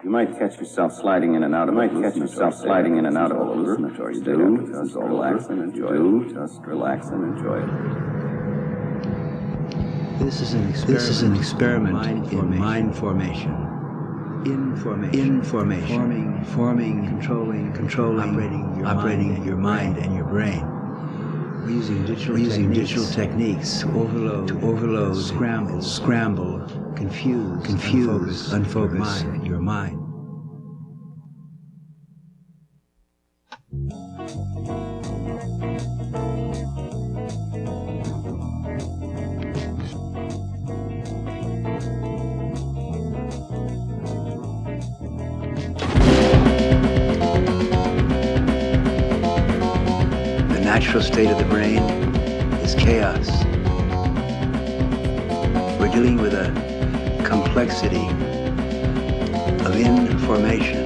You might catch yourself sliding in and out of a hallucinatory state. Just relax and enjoy it. Just relax and enjoy it. This is an experiment in mind formation. Information. Forming, controlling, operating your mind and your brain. We're using digital techniques to overload, scramble, confuse, unfocus your mind. The natural state of the brain is chaos. We're dealing with a complexity of information.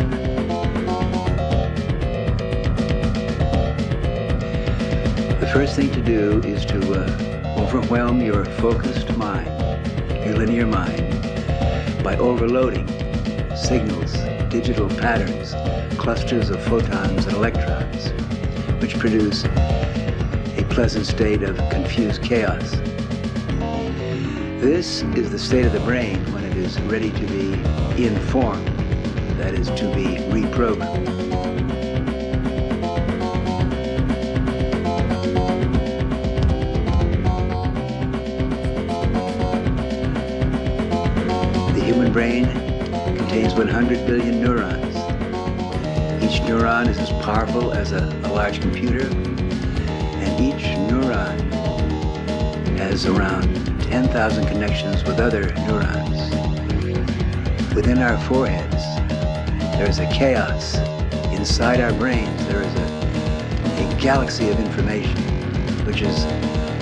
The first thing to do is to overwhelm your focused mind, your linear mind, by overloading signals, digital patterns, clusters of photons and electrons, which produce a pleasant state of confused chaos. This is the state of the brain when it is ready to be informed, that is, to be reprogrammed. The human brain contains 100 billion neurons. Each neuron is as powerful as a large computer, and each neuron has around 10,000 connections with other neurons. Within our foreheads, there is a chaos. Inside our brains, there is a galaxy of information which is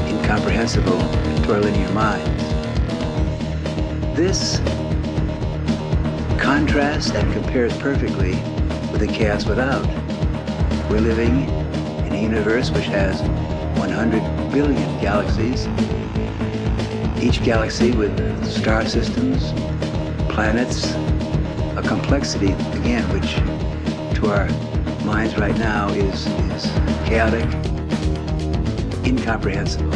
incomprehensible to our linear minds. This contrasts and compares perfectly with the chaos without. We're living in a universe which has 100 billion galaxies, each galaxy with star systems, planets, a complexity, again, which to our minds right now is chaotic, incomprehensible.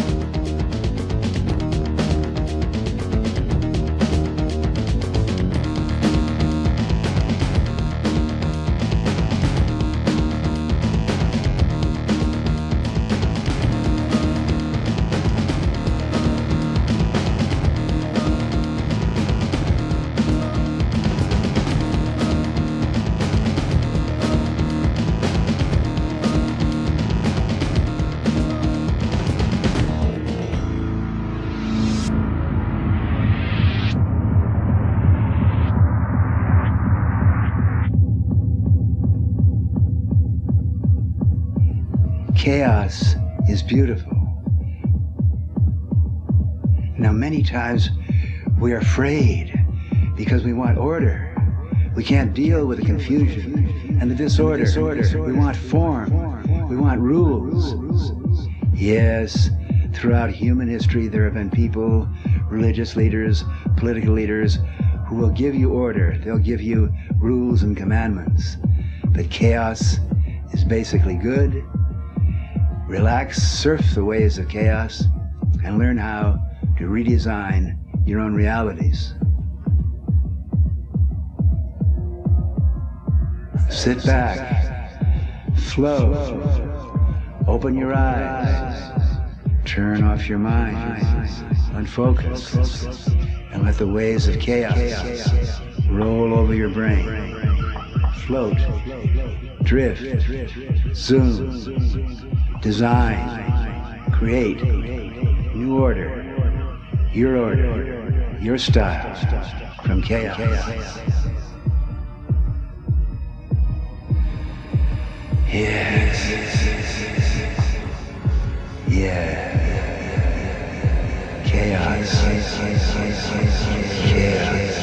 Chaos is beautiful. Now, many times we're afraid because we want order. We can't deal with the confusion and the disorder. We want form. We want rules. Yes, throughout human history, there have been people, religious leaders, political leaders, who will give you order. They'll give you rules and commandments. But chaos is basically good. Relax, surf the waves of chaos, and learn how to redesign your own realities. Sit back, flow, open your eyes, turn off your mind, unfocus, and let the waves of chaos roll over your brain. Float, drift, zoom, design, create, new order, your style, from chaos. Yes. Yeah. Chaos. Chaos.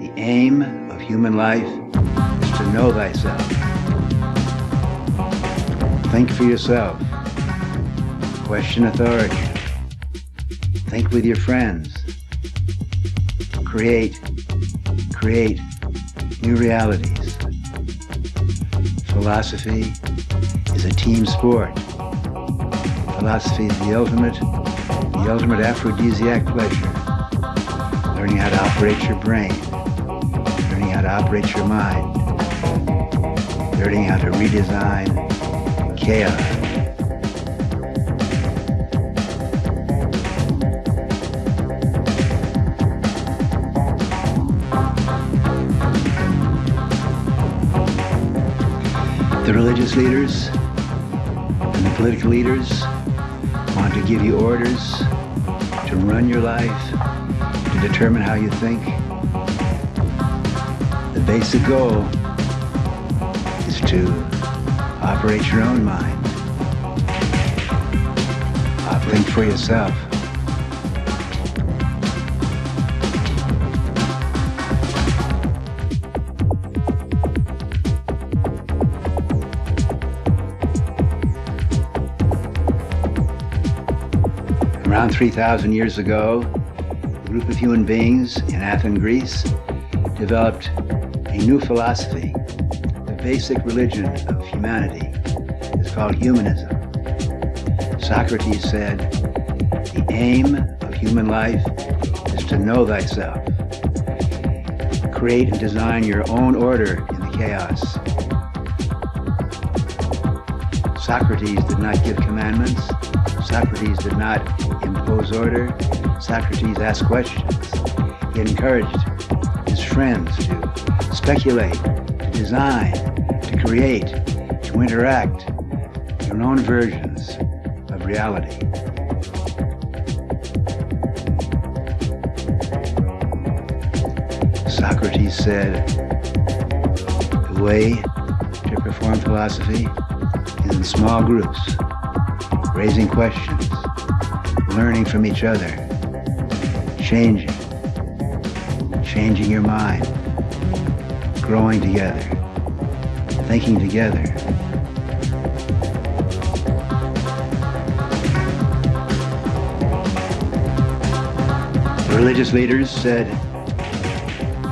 The aim of human life is to know thyself. Think for yourself. Question authority. Think with your friends. Create new realities. Philosophy is a team sport. Philosophy is the ultimate aphrodisiac pleasure. Learning how to operate your brain. Learning how to operate your mind. Learning how to redesign chaos. The religious leaders and the political leaders want to give you orders to run your life, to determine how you think. The basic goal is to operate your own mind. Think for yourself. Around 3,000 years ago, a group of human beings in Athens, Greece, developed a new philosophy. The basic religion of humanity is called humanism. Socrates said, the aim of human life is to know thyself. Create and design your own order in the chaos. Socrates did not give commandments. Socrates did not impose order. Socrates asked questions. He encouraged his friends to speculate, to design, to create, to interact their own versions of reality. Socrates said, the way to perform philosophy is in small groups, raising questions, learning from each other, changing your mind, growing together, thinking together. The religious leaders said,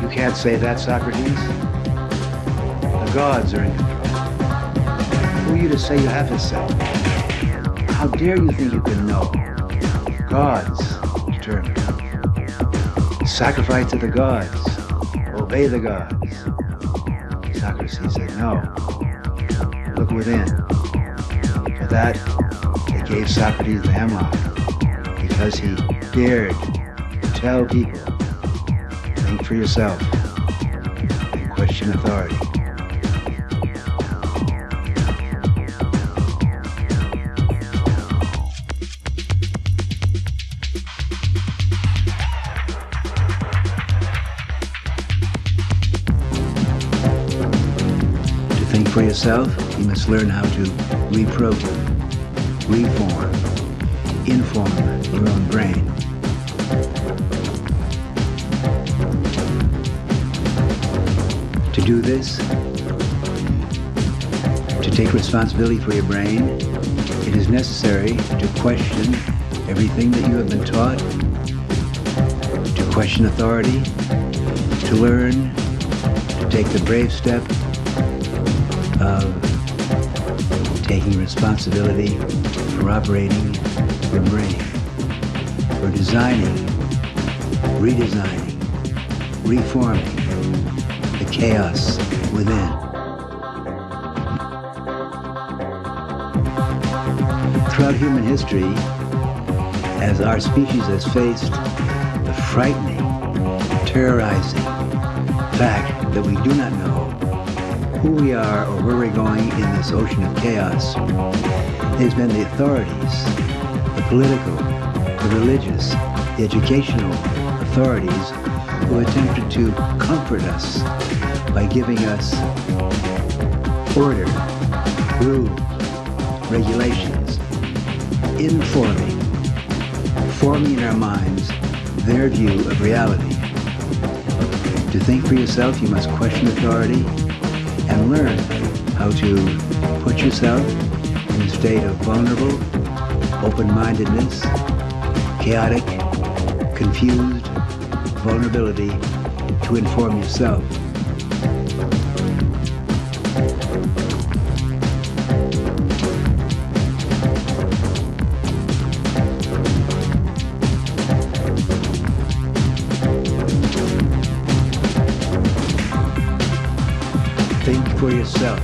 you can't say that, Socrates. The gods are in control. Who are you to say you have to say? How dare you think you can know? Gods determine. Sacrifice to the gods. Obey the gods. Socrates said, no. Look within. For that, they gave Socrates the hemlock, because he dared to tell people, think for yourself and question authority. For yourself, you must learn how to reprogram, reform, inform your own brain. To do this, to take responsibility for your brain, it is necessary to question everything that you have been taught, to question authority, to learn, to take the brave step of taking responsibility for operating your brain, for designing redesigning, reforming the chaos within. Throughout human history, as our species has faced the frightening, terrorizing fact that we do not know who we are or where we're going in this ocean of chaos, it has been the authorities, the political, the religious, the educational authorities who attempted to comfort us by giving us order, rules, regulations, forming in our minds their view of reality. To think for yourself, you must question authority and learn how to put yourself in a state of vulnerable, open-mindedness, chaotic, confused vulnerability to inform yourself. Think for yourself.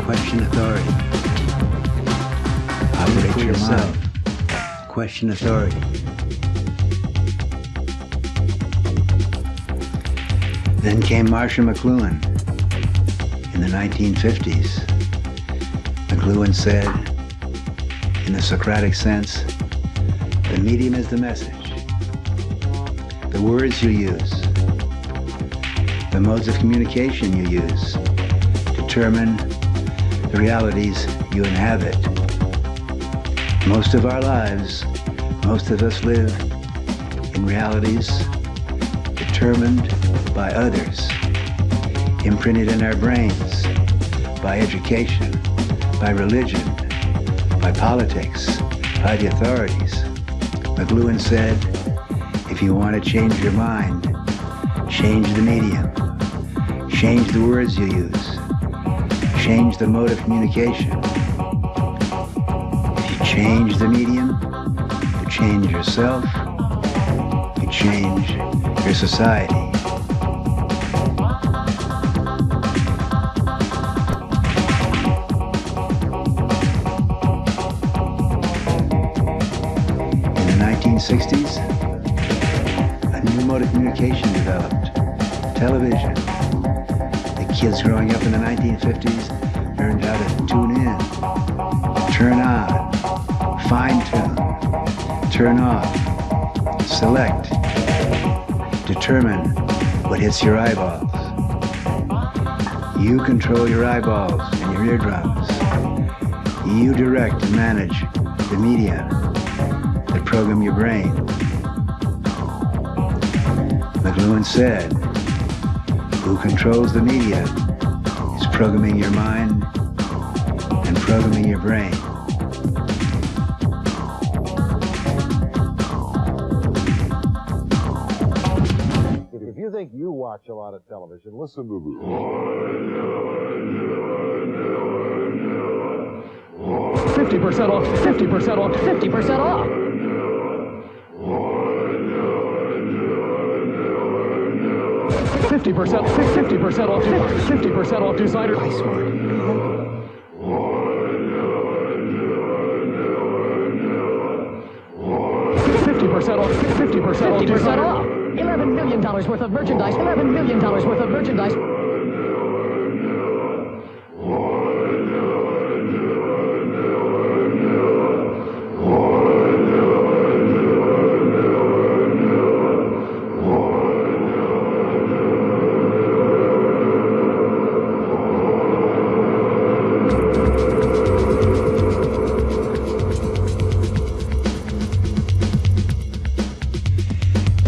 Question authority. Operate for yourself. Question authority. Then came Marshall McLuhan in the 1950s. McLuhan said, in the Socratic sense, the medium is the message. The words you use, the modes of communication you use, determine the realities you inhabit. Most of our lives, most of us live in realities determined by others, imprinted in our brains by education, by religion, by politics, by the authorities. McLuhan said, if you want to change your mind, change the medium, change the words you use, change the mode of communication. If you change the medium, you change yourself, you change your society. In the 1960s, a new mode of communication developed, television. The kids growing up in the 1950s learned how to tune in, turn on, fine-tune, turn off, select, determine what hits your eyeballs. You control your eyeballs and your eardrums. You direct and manage the media that program your brain. McLuhan said, who controls the media is programming your mind and programming your brain. If you think you watch a lot of television, listen to this. 50% off, 50% off, 50% off. 50% off, 50% off designer. Buy smart. 50% off, 50% off. $11 million worth of merchandise, $11 million worth of merchandise.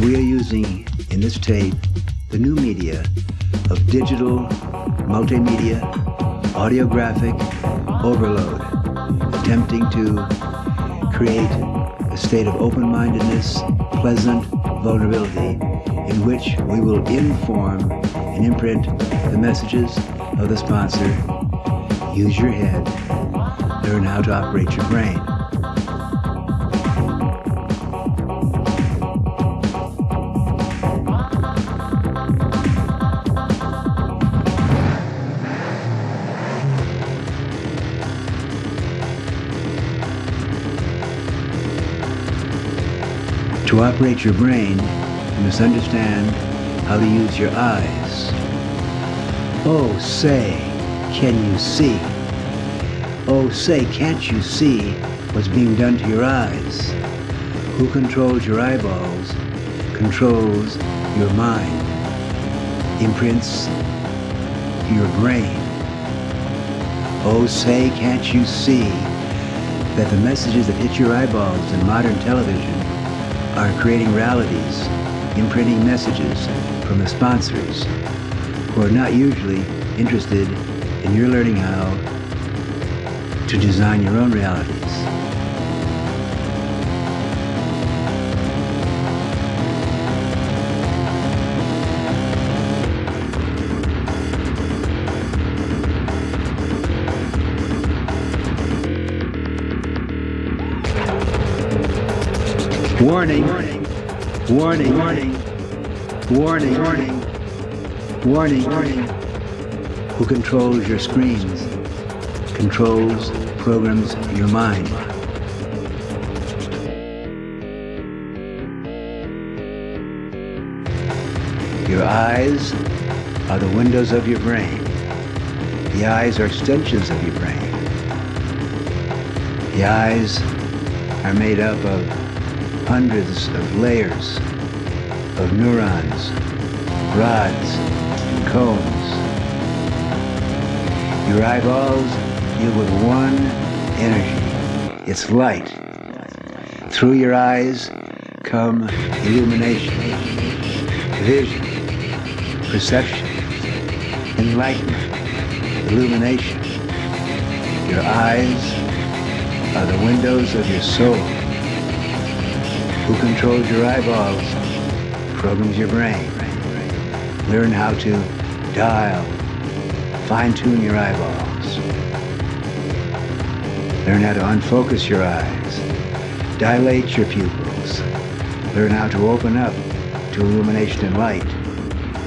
We are using, in this tape, the new media of digital, multimedia, audiographic overload, attempting to create a state of open-mindedness, pleasant vulnerability, in which we will inform and imprint the messages of the sponsor. Use your head, learn how to operate your brain. To operate your brain, you must understand how to use your eyes. Oh, say, can you see? Oh, say, can't you see what's being done to your eyes? Who controls your eyeballs controls your mind, imprints your brain. Oh, say, can't you see that the messages that hit your eyeballs in modern television are creating realities, imprinting messages from the sponsors who are not usually interested in your learning how to design your own realities. Warning, warning, warning, warning, warning, warning, warning, warning. Who controls your screens, controls, programs your mind. Your eyes are the windows of your brain. The eyes are extensions of your brain. The eyes are made up of hundreds of layers of neurons, rods, and cones. Your eyeballs deal with one energy. It's light. Through your eyes come illumination, vision, perception, enlightenment, illumination. Your eyes are the windows of your soul. Who controls your eyeballs programs your brain. Learn how to dial, fine-tune your eyeballs. Learn how to unfocus your eyes, dilate your pupils. Learn how to open up to illumination and light,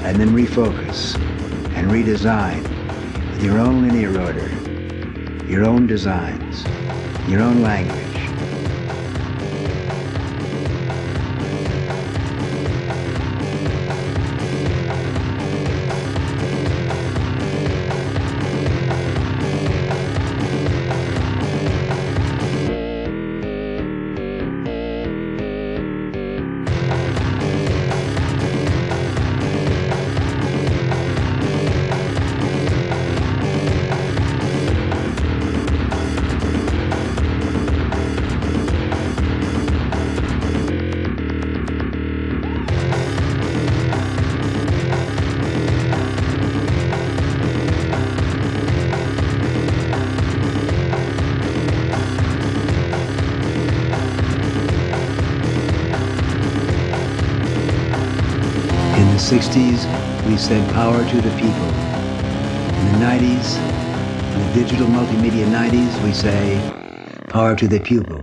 and then refocus and redesign with your own linear order, your own designs, your own language. In the 60s, we said power to the people. In the 90s, in the digital multimedia 90s, we say power to the pupil.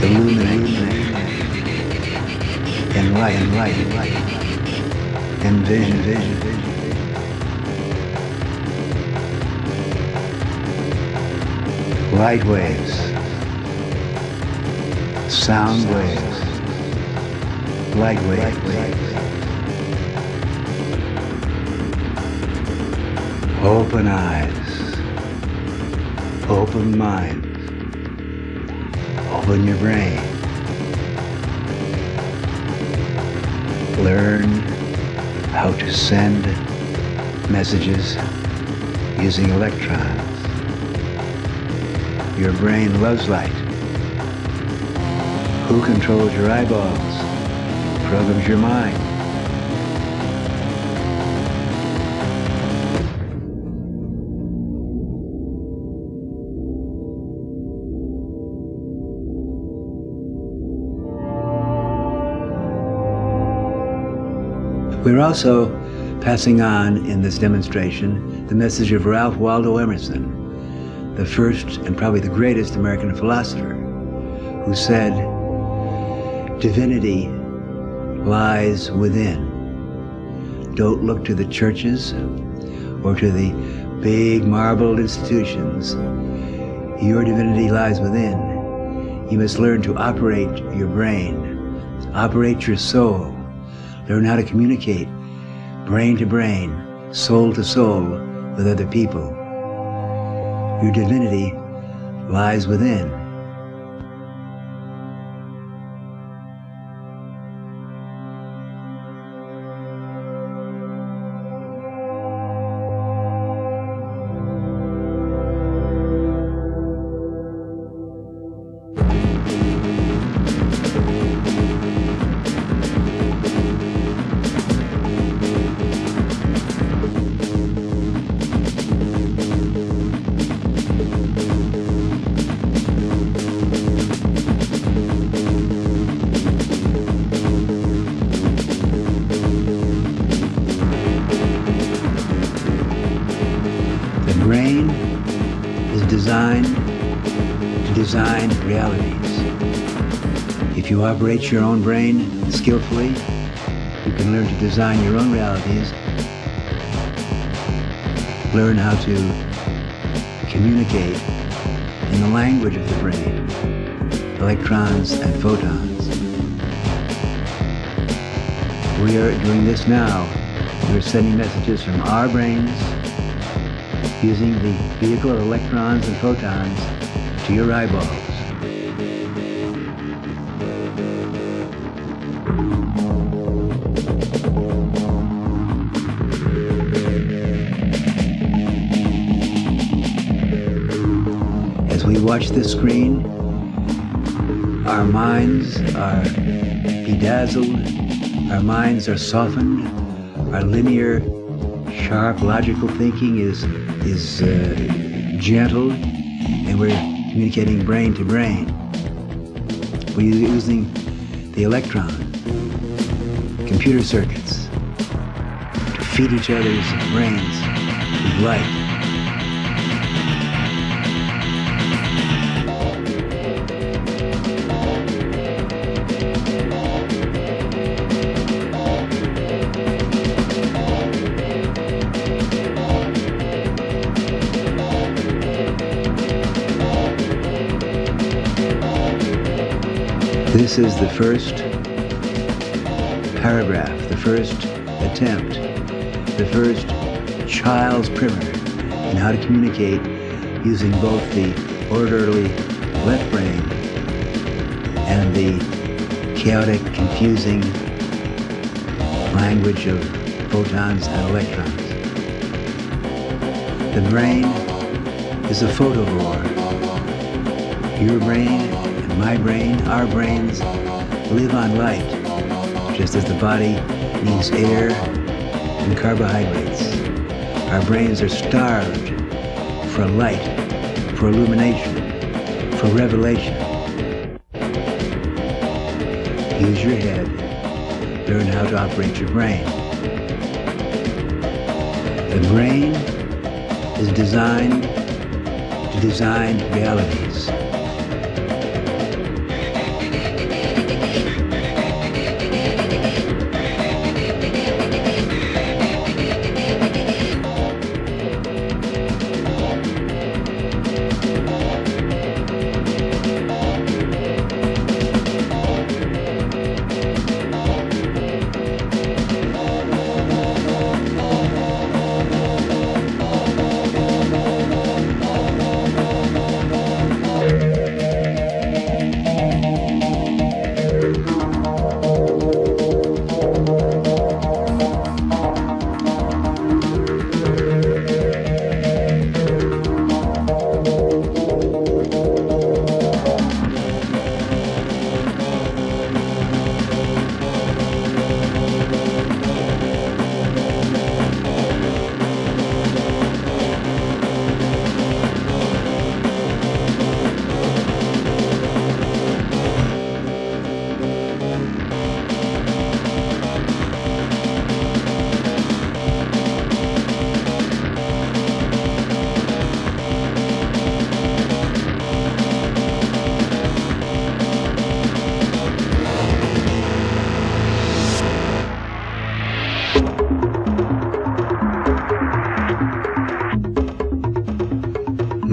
Illuminate, and light, and vision. Light waves, sound waves, light waves. Open eyes, open minds, open your brain. Learn how to send messages using electrons. Your brain loves light. Who controls your eyeballs programs your mind. We're also passing on in this demonstration the message of Ralph Waldo Emerson, the first and probably the greatest American philosopher, who said, "Divinity lies within." Don't look to the churches or to the big marbled institutions. Your divinity lies within. You must learn to operate your brain, operate your soul, learn how to communicate brain to brain, soul to soul with other people. Your divinity lies within. The brain is designed to design realities. If you operate your own brain skillfully, you can learn to design your own realities, learn how to communicate in the language of the brain, electrons and photons. We are doing this now. We're sending messages from our brains using the vehicle of electrons and photons to your eyeballs. As we watch this screen, our minds are bedazzled, our minds are softened, our linear, sharp, logical thinking is gentle, and we're communicating brain to brain. We're using the electron, computer circuits, to feed each other's brains with light. This is the first paragraph, the first attempt, the first child's primer in how to communicate using both the orderly left brain and the chaotic, confusing language of photons and electrons. The brain is a photovore. Your brain, my brain, our brains live on light, just as the body needs air and carbohydrates. Our brains are starved for light, for illumination, for revelation. Use your head, learn how to operate your brain. The brain is designed to design realities.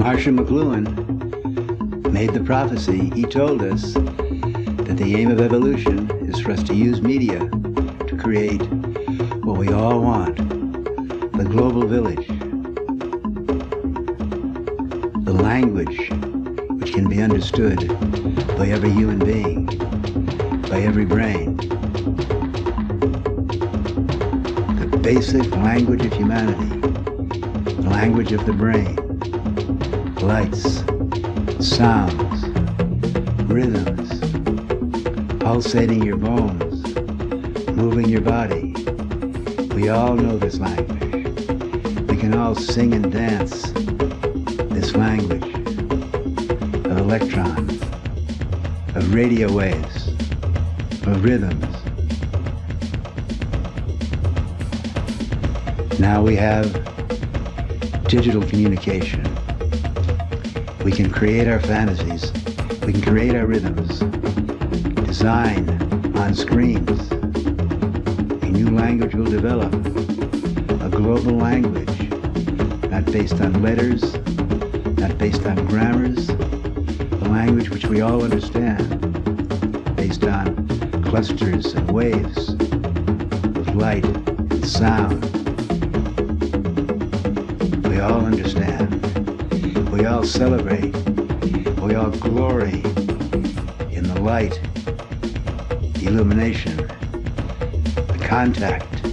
Marshall McLuhan made the prophecy. He told us that the aim of evolution is for us to use media to create what we all want, the global village, the language which can be understood by every human being, by every brain, the basic language of humanity, the language of the brain, lights, sounds, rhythms, pulsating your bones, moving your body. We all know this language. We can all sing and dance this language of electrons, of radio waves, of rhythms. Now we have digital communication. We can create our fantasies. We can create our rhythms. Design on screens. A new language will develop. A global language, not based on letters, not based on grammars. A language which we all understand, based on clusters and waves of light and sound. We all understand. We all celebrate. We all glory in the light, the illumination, the contact,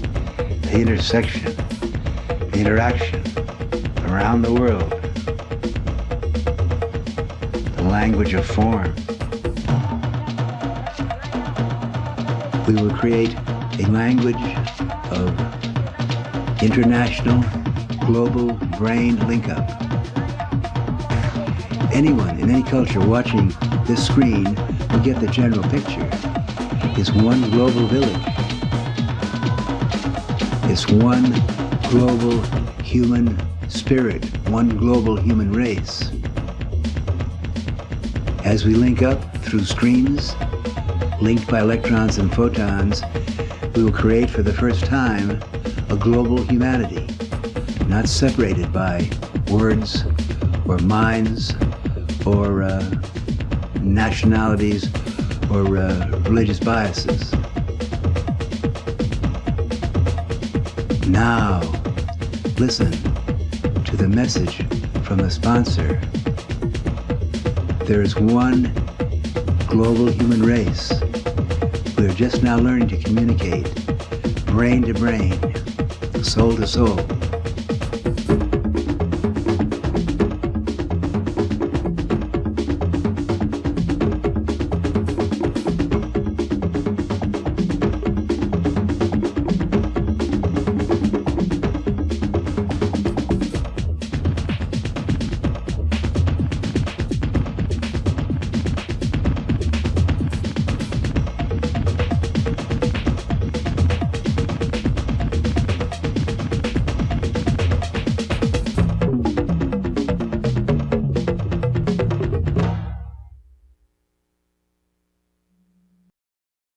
the intersection, the interaction around the world, the language of form. We will create a language of international, global brain link-up. Anyone in any culture watching this screen will get the general picture. It's one global village. It's one global human spirit, one global human race. As we link up through streams, linked by electrons and photons, we will create for the first time a global humanity, not separated by words or minds or nationalities or religious biases. Now, listen to the message from the sponsor. There is one global human race. We are just now learning to communicate brain to brain, soul to soul.